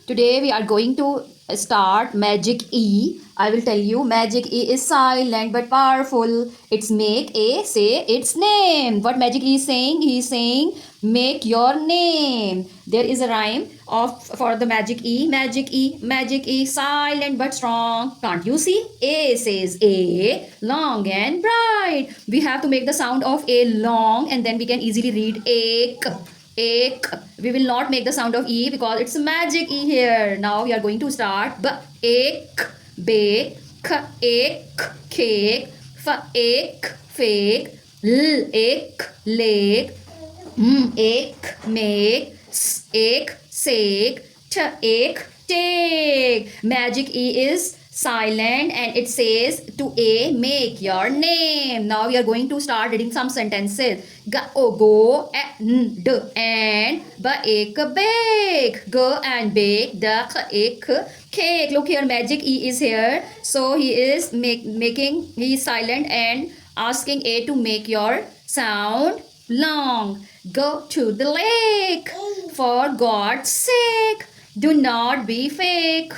Today we are going to start Magic E. I will tell you Magic E is silent but powerful. It's make A say its name. What Magic E is saying? He is saying make your name. There is a rhyme of for the Magic E. Magic E, Magic E, silent but strong. Can't you see? A says A, long and bright. We have to make the sound of A long and then we can easily read ache. Ek. We will not make the sound of E because it's a magic E here. Now we are going to start. B. Ek. Bake. Ek. Cake. Ek. Fake. L. Ek. Lake. Ek. Make. Ek. Sake. Ek. Take. Magic E is silent and it says to A, make your name. Now we are going to start reading some sentences. Go and and bake bake. Go and bake the cake. Look here, Magic E is here. So he is he is silent and asking A to make your sound long. Go to the lake. For God's sake, do not be fake.